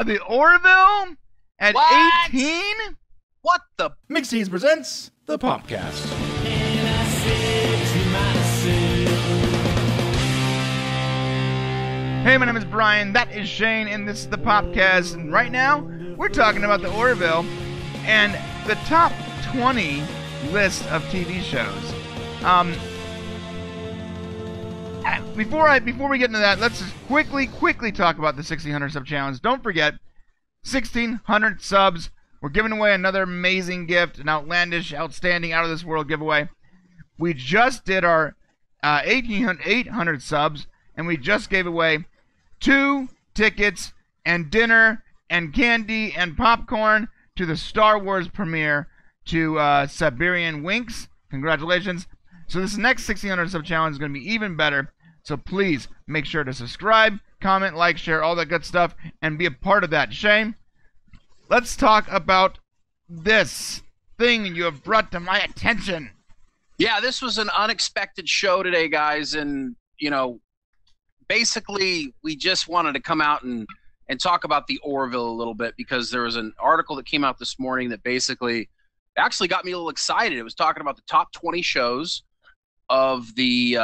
The Orville at What? 18? What the? Mixties presents the Popcast. Hey, my name is Brian, that is Shane, and this is the Popcast, and right now, we're talking about the Orville and the top 20 list of TV shows. Before we get into that, let's just quickly talk about the 1600 sub challenge. Don't forget, 1600 subs. We're giving away another amazing gift, an outlandish, outstanding, out of this world giveaway. We just did our 800 subs, and we just gave away 2 tickets and dinner and candy and popcorn to the Star Wars premiere to Siberian Winks. Congratulations. So this next 1600 sub challenge is going to be even better. So please make sure to subscribe, comment, like, share, all that good stuff, and be a part of that. Shane, let's talk about this thing you have brought to my attention. Yeah, this was an unexpected show today, guys, and basically we just wanted to come out and talk about the Orville a little bit because there was an article that came out this morning that basically actually got me a little excited. It was talking about the top 20 shows of the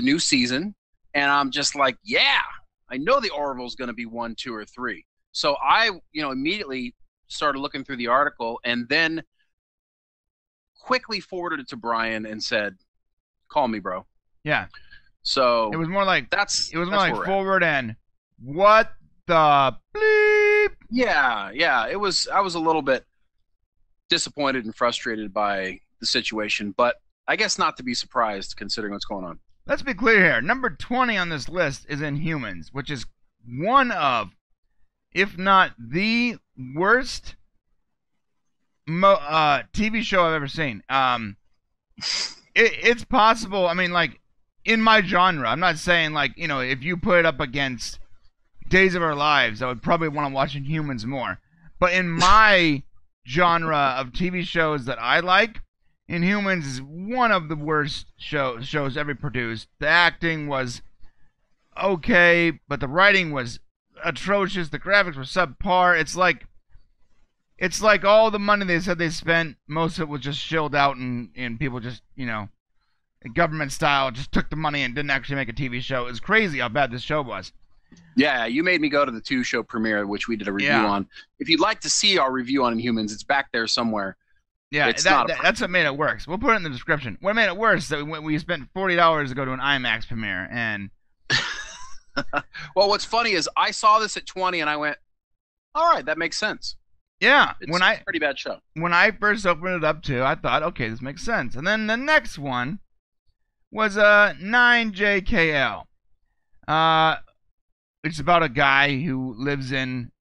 new season, and I'm just like, yeah, I know the Orville's going to be 1, 2, or 3. So I, immediately started looking through the article and then quickly forwarded it to Brian and said, "Call me, bro." Yeah. So it was more like that's forward and what the bleep. Yeah. I was a little bit disappointed and frustrated by the situation, but I guess not to be surprised considering what's going on. Let's be clear here. Number 20 on this list is Inhumans, which is one of, if not the worst TV show I've ever seen. It's possible. I mean, like, in my genre, I'm not saying, like, if you put it up against Days of Our Lives, I would probably want to watch Inhumans more. But in my genre of TV shows that I like, Inhumans is one of the worst shows ever produced. The acting was okay, but the writing was atrocious. The graphics were subpar. It's like all the money they said they spent, most of it was just shilled out, and people just, government style, just took the money and didn't actually make a TV show. It was crazy how bad this show was. Yeah, you made me go to the 2-show premiere, which we did a review on. If you'd like to see our review on Inhumans, it's back there somewhere. Yeah, that's what made it worse. We'll put it in the description. What made it worse is that we spent $40 to go to an IMAX premiere, and well, what's funny is I saw this at 20 and I went, all right, that makes sense. Yeah, it's a pretty bad show. When I first opened it up too, I thought, okay, this makes sense. And then the next one was 9JKL. It's about a guy who lives in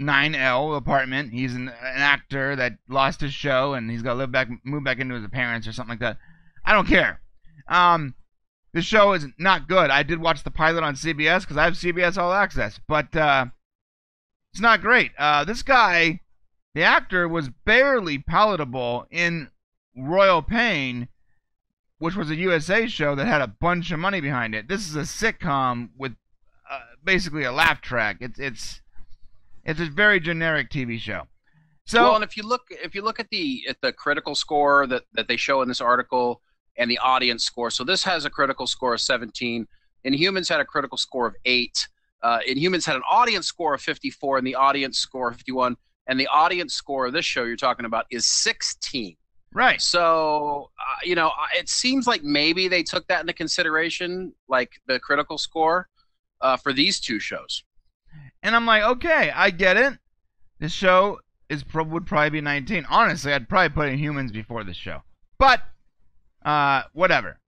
9L apartment. He's an actor that lost his show, and he's got to move back into his parents or something like that. I don't care. The show is not good. I did watch the pilot on CBS because I have CBS All Access, but it's not great. This guy, the actor, was barely palatable in Royal Pain, which was a USA show that had a bunch of money behind it. This is a sitcom with basically a laugh track. It's a very generic TV show. So, well, and if you look at the critical score that they show in this article and the audience score, so this has a critical score of 17. Inhumans had a critical score of 8. Inhumans had an audience score of 54 and the audience score of 51. And the audience score of this show you're talking about is 16. Right. So, it seems like maybe they took that into consideration, like the critical score for these 2 shows. And I'm like, okay, I get it. This show would probably be 19. Honestly, I'd probably put Inhumans before this show. But, whatever.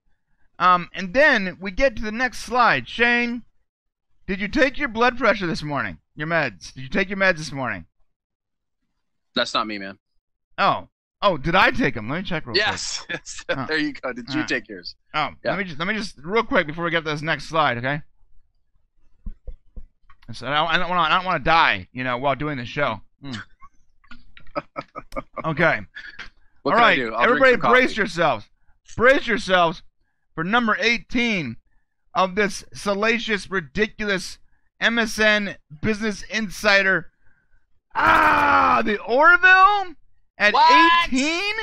And then we get to the next slide. Shane, did you take your blood pressure this morning? Your meds? Did you take your meds this morning? That's not me, man. Oh, did I take them? Let me check real quick. Yes. There you go. Did you take yours? Oh, yeah. Let me just real quick before we get to this next slide, okay? So I don't want to die, while doing the show. Okay. What All can right, I do? everybody, brace yourselves. Brace yourselves for number 18 of this salacious, ridiculous, MSN Business Insider. The Orville at What? 18?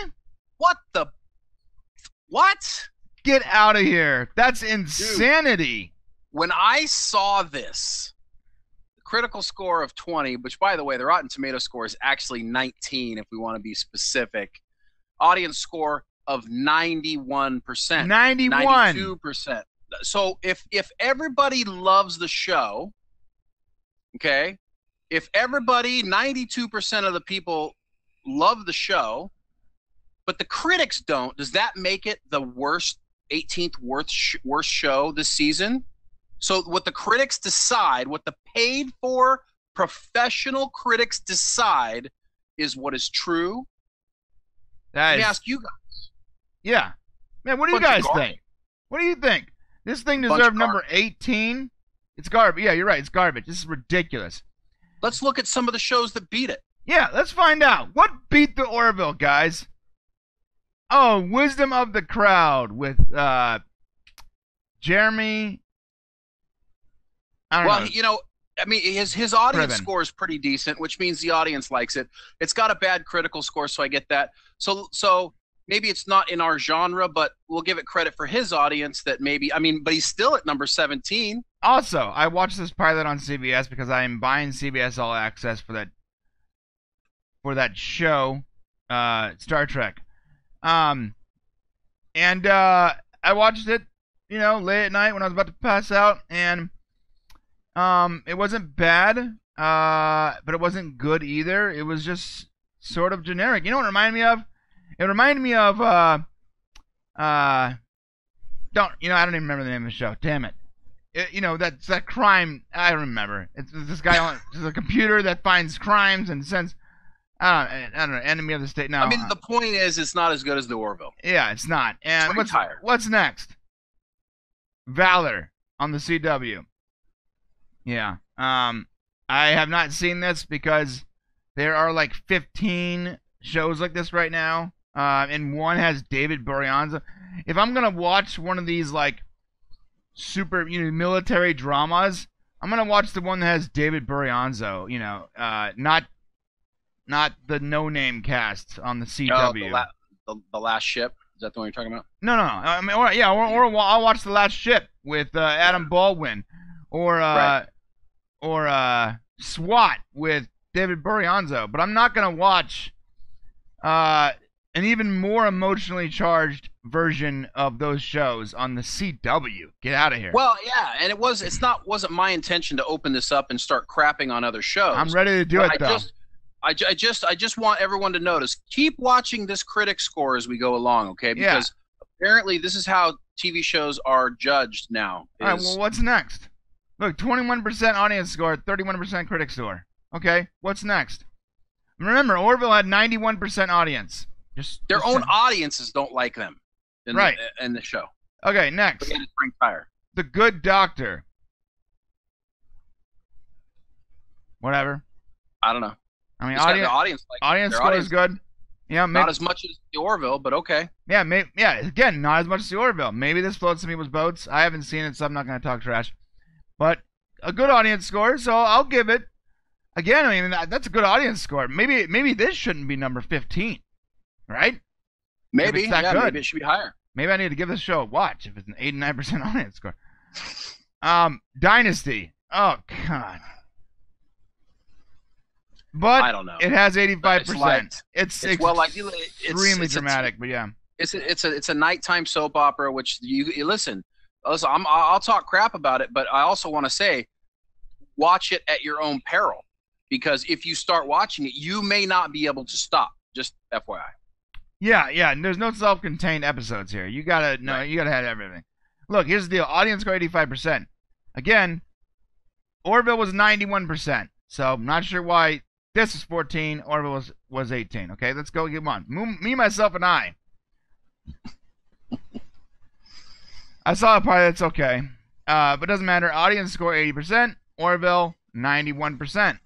What? Get out of here. That's insanity. When I saw this, the critical score of 20, which, by the way, the Rotten Tomato score is actually 19 if we want to be specific. Audience score of 91%. 91. 92%. So if everybody loves the show, okay, if everybody, 92% of the people love the show, but the critics don't, does that make it the 18th worst show this season? So what the critics decide, what the paid for professional critics decide is what is true. Let me ask you guys. Yeah. Man, what do you guys think? What do you think? This thing deserved number 18? It's garbage. Yeah, you're right. It's garbage. This is ridiculous. Let's look at some of the shows that beat it. Yeah, let's find out. What beat the Orville, guys? Oh, Wisdom of the Crowd with Jeremy. I don't know. I mean, his audience score is pretty decent, which means the audience likes it. It's got a bad critical score, so I get that. So maybe it's not in our genre, but we'll give it credit for his audience that maybe, but he's still at number 17. Also, I watched this pilot on CBS because I am buying CBS All Access for that show, Star Trek. I watched it, late at night when I was about to pass out, and it wasn't bad, but it wasn't good either. It was just sort of generic. You know what it reminded me of? It reminded me of I don't even remember the name of the show. Damn it. That's that crime. I remember. It's this guy on a computer that finds crimes and sends. I don't know. Enemy of the State. No. The point is, it's not as good as the Orville. Yeah, it's not. And what's next? Valor on the CW. Yeah. I have not seen this because there are like 15 shows like this right now, and one has David Boreanaz. If I'm gonna watch one of these like super military dramas, I'm gonna watch the one that has David Boreanaz. Not the no-name cast on the CW. The Last Ship. Is that the one you're talking about? No. Or I'll watch The Last Ship with Adam Baldwin, or SWAT with David Boreanaz. But I'm not gonna watch an even more emotionally charged version of those shows on the CW. Get out of here. Well, yeah, and it wasn't my intention to open this up and start crapping on other shows. I'm ready to do it though. I just want everyone to notice. Keep watching this critic score as we go along, okay? Because apparently this is how TV shows are judged now. All right, well, what's next? Look, 21% audience score, 31% critic score. Okay, what's next? Remember, Orville had 91% audience. Their own audiences don't like them in the show. Okay, next. Spring Fire. The Good Doctor. Whatever. I don't know. Audience score is good. Yeah, not as much as the Orville, but okay. Yeah, again, not as much as the Orville. Maybe this floats some people's boats. I haven't seen it, so I'm not going to talk trash. But a good audience score, so I'll give it. Again, that's a good audience score. Maybe this shouldn't be number 15, right? Maybe, it's that good. Maybe it should be higher. Maybe I need to give this show a watch if it's an 89% audience score. Dynasty. Oh, God. But I don't know. It has 85%. It's extremely dramatic, but yeah. It's a nighttime soap opera, which you listen. I'll talk crap about it, but I also want to say, watch it at your own peril, because if you start watching it, you may not be able to stop. Just FYI. Yeah. And there's no self-contained episodes here. You gotta know. You gotta have everything. Look, here's the deal. Audience score 85%. Again, Orville was 91%. So I'm not sure why. This is 14. Orville was 18. Okay, let's go. Get on. Me, myself, and I. I saw a part that's okay. But it doesn't matter. Audience score 80%. Orville 91%.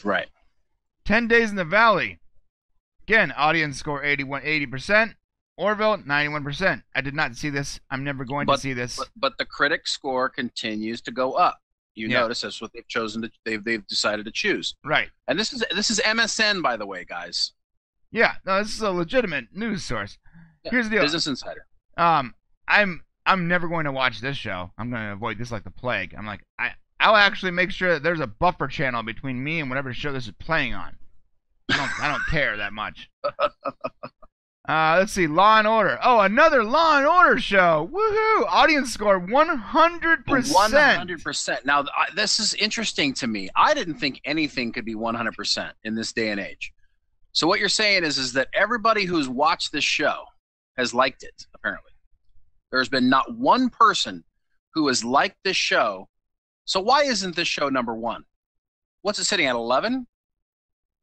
Right. 10 Days in the Valley. Again, audience score 80%. Orville 91%. I did not see this. I'm never going to see this. But the critic score continues to go up. You notice that's what they've chosen to they've decided to choose. Right. And this is MSN, by the way, guys. Yeah, no, this is a legitimate news source. Yeah, Here's the deal. Business Insider. I'm never going to watch this show. I'm going to avoid this like the plague. I'm like, I'll actually make sure that there's a buffer channel between me and whatever show this is playing on. I don't care that much. Let's see, Law and Order. Oh, another Law and Order show. Woohoo! Audience score 100%. 100%. Now, this is interesting to me. I didn't think anything could be 100% in this day and age. So what you're saying is that everybody who's watched this show has liked it, apparently. There's been not one person who has liked this show. So why isn't this show number 1? What's it sitting at, 11?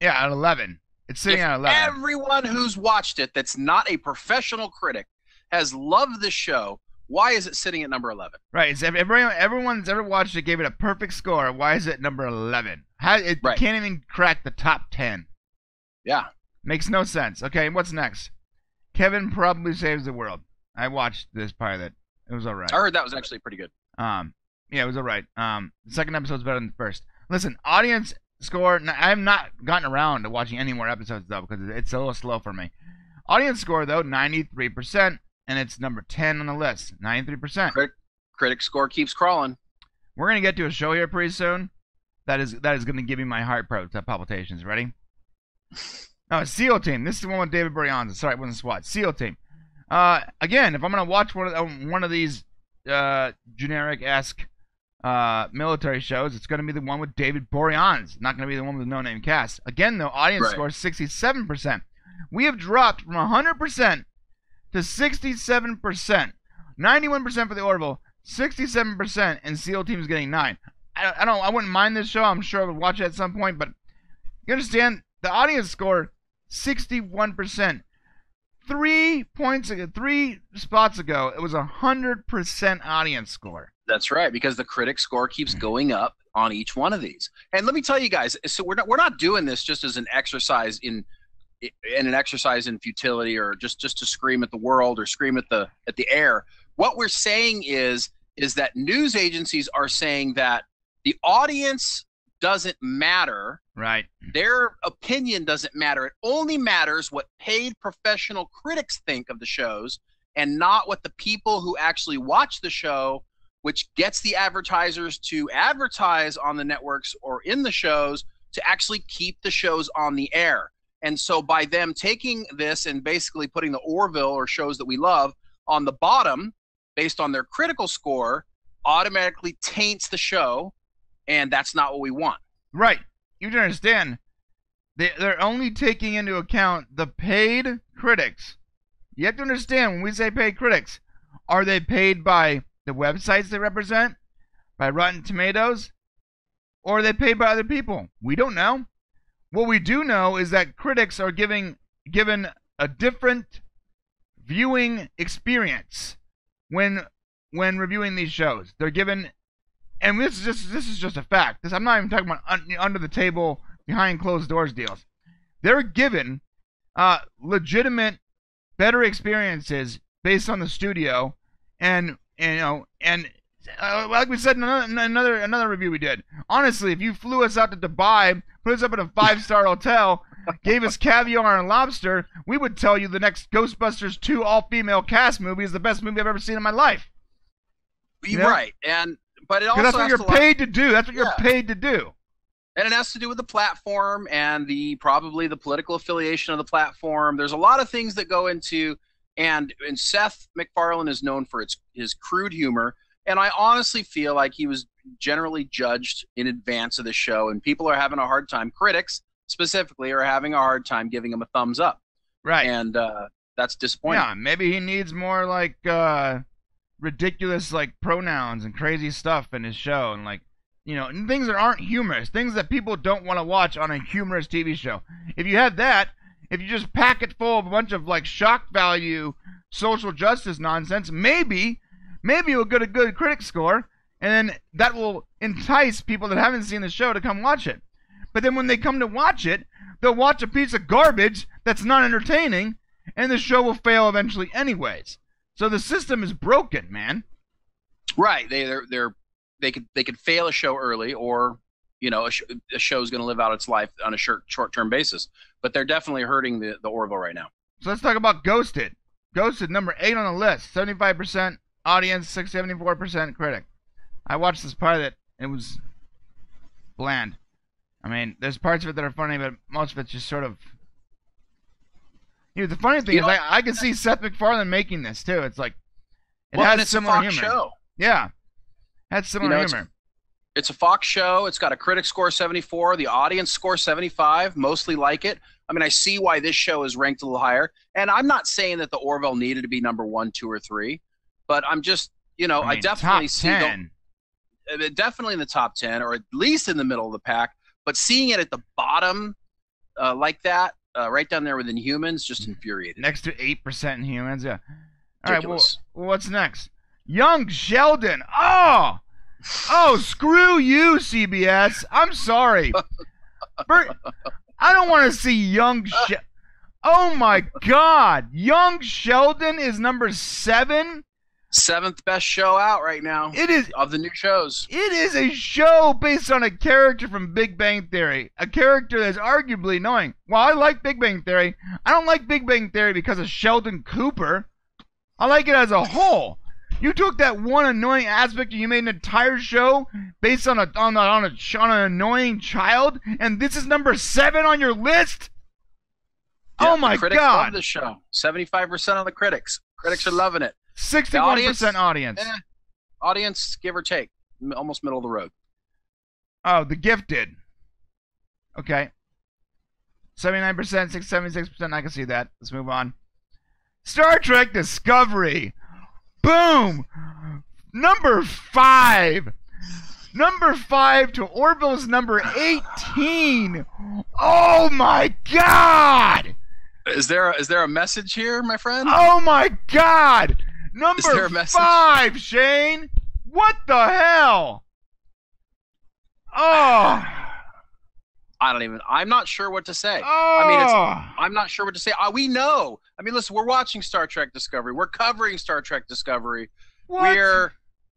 Yeah, at 11. It's sitting at 11. Everyone who's watched it that's not a professional critic has loved this show. Why is it sitting at number 11? Right. It's everyone's ever watched it gave it a perfect score. Why is it number 11? It can't even crack the top 10. Yeah. Makes no sense. Okay, what's next? Kevin Probably Saves the World. I watched this pilot. It was all right. I heard that was actually pretty good. Yeah, it was all right. The second episode's better than the first. Listen, audience score. I have not gotten around to watching any more episodes though because it's a little slow for me. Audience score though 93%, and it's number 10 on the list. 93%. Critic score keeps crawling. We're gonna get to a show here pretty soon. That is gonna give me my heart palpitations. Ready? Oh, SEAL Team. This is the one with David Boreanaz. Sorry, it wasn't SWAT. SEAL Team. Again, if I'm gonna watch one of these generic-esque military shows, it's gonna be the one with David Boreanaz. Not gonna be the one with the no-name cast. Again, though, audience score is 67%. We have dropped from 100% to 67%. 91% for the Orville, 67%, and SEAL Team is getting 9. I wouldn't mind this show. I'm sure I would watch it at some point, but you understand the audience score 61%. 3 spots ago, it was 100% audience score. That's right, because the critic score keeps going up on each one of these. And let me tell you guys, so we're not doing this just as an exercise in futility or just to scream at the world or scream at the air. What we're saying is that news agencies are saying that the audience doesn't matter. Right. Their opinion doesn't matter. It only matters what paid professional critics think of the shows and not what the people who actually watch the show, which gets the advertisers to advertise on the networks or in the shows to actually keep the shows on the air. And so by them taking this and basically putting the Orville or shows that we love on the bottom based on their critical score automatically taints the show, and that's not what we want. Right. You have to understand, they're only taking into account the paid critics. You have to understand, when we say paid critics, are they paid by the websites they represent, by Rotten Tomatoes, or are they paid by other people? We don't know. What we do know is that critics are given a different viewing experience when reviewing these shows. They're given, and this is just a fact. I'm not even talking about under the table, behind closed doors deals. They're given legitimate, better experiences based on the studio, and like we said in another review we did. Honestly, if you flew us out to Dubai, put us up in a 5-star hotel, gave us caviar and lobster, we would tell you the next Ghostbusters 2 all-female cast movie is the best movie I've ever seen in my life. You know? Right, but it also that's what you're paid to do. That's what you're paid to do. And it has to do with the platform and probably the political affiliation of the platform. There's a lot of things that go into, and Seth MacFarlane is known for his crude humor. And I honestly feel like he was generally judged in advance of the show, and people are having a hard time. Critics specifically are having a hard time giving him a thumbs up. Right. And that's disappointing. Yeah, maybe he needs more like ridiculous like pronouns and crazy stuff in his show, and like, you know, things that aren't humorous, things that people don't want to watch on a humorous TV show. If you had that, if you just pack it full of a bunch of like shock value social justice nonsense, maybe you'll get a good critic score, and then that will entice people that haven't seen the show to come watch it. But then when they come to watch it, they'll watch a piece of garbage that's not entertaining, and the show will fail eventually anyways. So the system is broken, man. Right. They're they could fail a show early, or a show's going to live out its life on a short-term basis. But they're definitely hurting the Orville right now. So let's talk about Ghosted. Ghosted, number 8 on the list. 75% audience, 74% critic. I watched this pilot. It was bland. I mean, there's parts of it that are funny, but most of it's just sort of... the funny thing is, I can see Seth MacFarlane making this, too. It's like... It has similar humor. It's a Fox show. Yeah. It has similar humor. It's a Fox show. It's got a critic score 74. The audience score 75. Mostly like it. I mean, I see why this show is ranked a little higher. And I'm not saying that the Orville needed to be number 1, 2, or 3. But I'm just, I definitely see... definitely in the top 10, or at least in the middle of the pack. But seeing it at the bottom like that, right down there with Inhumans, just infuriated. Next to 8% Inhumans, yeah. All right, well, what's next? Young Sheldon. Oh, screw you, CBS. I'm sorry. I don't want to see young Sheldon. Oh, my God. Young Sheldon is number 7? 7th best show out right now. It is of the new shows. It is a show based on a character from Big Bang Theory, a character that's arguably annoying. While I like Big Bang Theory, I don't like Big Bang Theory because of Sheldon Cooper. I like it as a whole. You took that one annoying aspect and you made an entire show based on an annoying child, and this is number 7 on your list. Yeah, oh my critics God! Love the show. 75% of the critics. Critics are loving it. 61% audience. Audience, give or take, almost middle of the road. Oh, The Gifted. Okay. 79%, 76%. I can see that. Let's move on. Star Trek Discovery. Boom. Number 5. Number 5 to Orville's number 18. Oh my God. Is there a message here, my friend? Oh my God. Number 5, Shane. What the hell? Oh. I'm not sure what to say. Oh. I'm not sure what to say. We know. I mean, listen, we're watching Star Trek Discovery. We're covering Star Trek Discovery. What?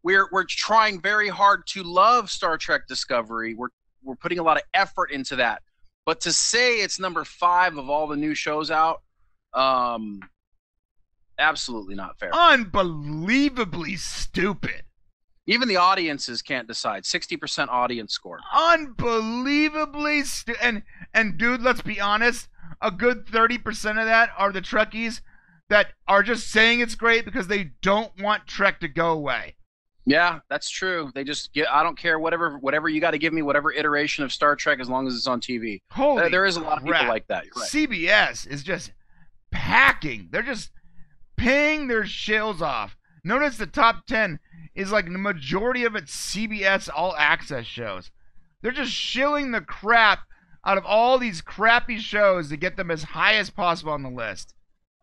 We're trying very hard to love Star Trek Discovery. We're putting a lot of effort into that. But to say it's number 5 of all the new shows out, absolutely not fair. Unbelievably stupid. Even the audiences can't decide. 60% audience score. Unbelievably stupid. And dude, let's be honest, a good 30% of that are the Trekkies that are just saying it's great because they don't want Trek to go away. Yeah, that's true. They just I don't care, whatever you got to give me, whatever iteration of Star Trek, as long as it's on TV. Holy there is a lot of people like that. You're right. CBS is just packing. They're just paying their shills off. Notice the top 10 is like the majority of it's CBS All Access shows. They're just shilling the crap out of all these crappy shows to get them as high as possible on the list.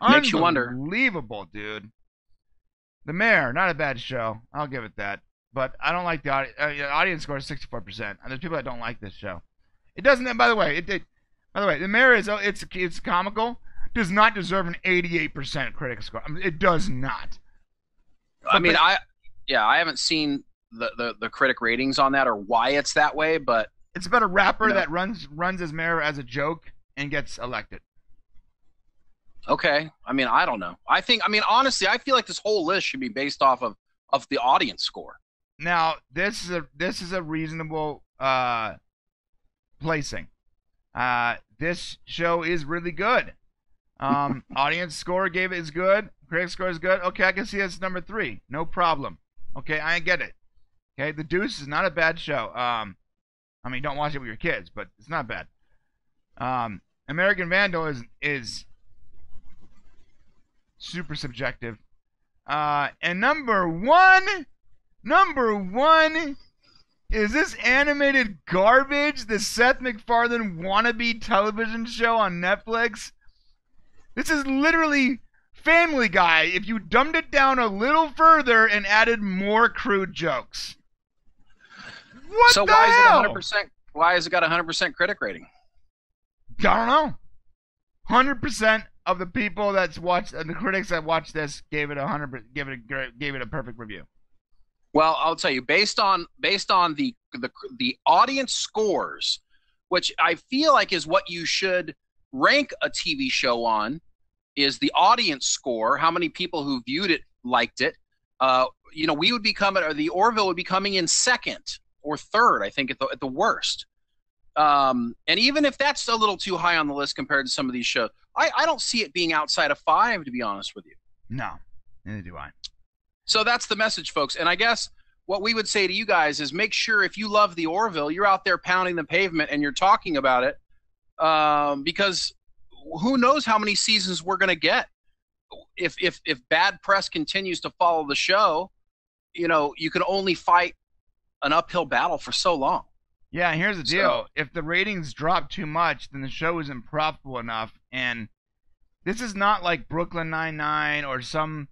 Makes you wonder. Unbelievable, dude. The Mayor, not a bad show. I'll give it that. But I don't like the audience score is 64%. And there's people that don't like this show. It doesn't. By the way, The Mayor is it's comical. Does not deserve an 88% critic score. I mean, it does not. I haven't seen the critic ratings on that or why it's that way, but it's about a rapper that runs as mayor as a joke and gets elected. Okay. I mean, I don't know. Honestly, I feel like this whole list should be based off of the audience score. Now, this is a reasonable placing. This show is really good. Audience score is good. Critic score is good. Okay, I can see it's number 3. No problem. Okay, I get it. Okay, The Deuce is not a bad show. Don't watch it with your kids, but it's not bad. American Vandal is super subjective. And number one is this animated garbage, the Seth MacFarlane wannabe television show on Netflix. This is literally Family Guy if you dumbed it down a little further and added more crude jokes. What so the why hell? Is it 100%? Why has it got a 100% critic rating? I don't know. 100% of the people that's watched, the critics that watched this gave it 100%, gave it a perfect review. Well, I'll tell you, based on the audience scores, which I feel like is what you should rank a TV show on, is the audience score, how many people who viewed it liked it. We would be coming, or the Orville would be coming in second or third, I think, at the worst. And even if that's a little too high on the list compared to some of these shows, I don't see it being outside of 5, to be honest with you. No, neither do I. So that's the message, folks. And I guess what we would say to you guys is make sure if you love the Orville, you're out there pounding the pavement and you're talking about it, because who knows how many seasons we're going to get. If bad press continues to follow the show, you can only fight an uphill battle for so long. Yeah, and here's the deal. If the ratings drop too much, then the show isn't profitable enough. And this is not like Brooklyn Nine-Nine or some,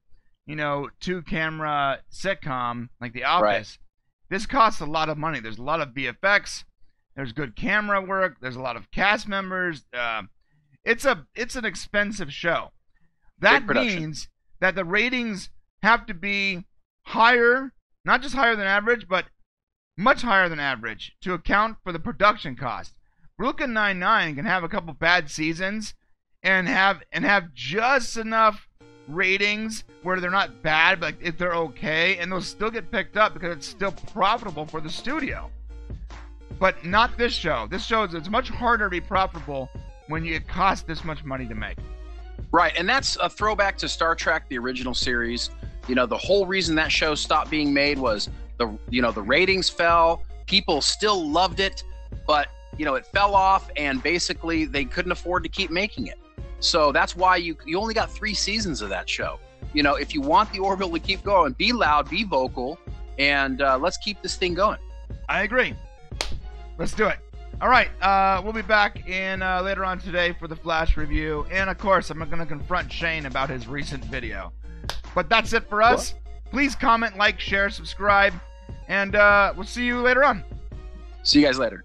two-camera sitcom like The Office. Right. This costs a lot of money. There's a lot of VFX. There's good camera work. There's a lot of cast members. It's an expensive show. That means that the ratings have to be higher, not just higher than average, but much higher than average to account for the production cost. Brooklyn Nine-Nine can have a couple bad seasons and have just enough ratings where they're not bad, but if they're okay, and they'll still get picked up because it's still profitable for the studio. But not this show. This show it's much harder to be profitable when it costs this much money to make. Right, and that's a throwback to Star Trek, the original series. The whole reason that show stopped being made was the ratings fell. People still loved it, but it fell off, and basically they couldn't afford to keep making it. So that's why you only got 3 seasons of that show. If you want the Orville to keep going, be loud, be vocal, and let's keep this thing going. I agree. Let's do it. All right, we'll be back in later on today for the Flash review, and of course I'm going to confront Shane about his recent video. But that's it for us. What? Please comment, like, share, subscribe, and we'll see you later on. See you guys later.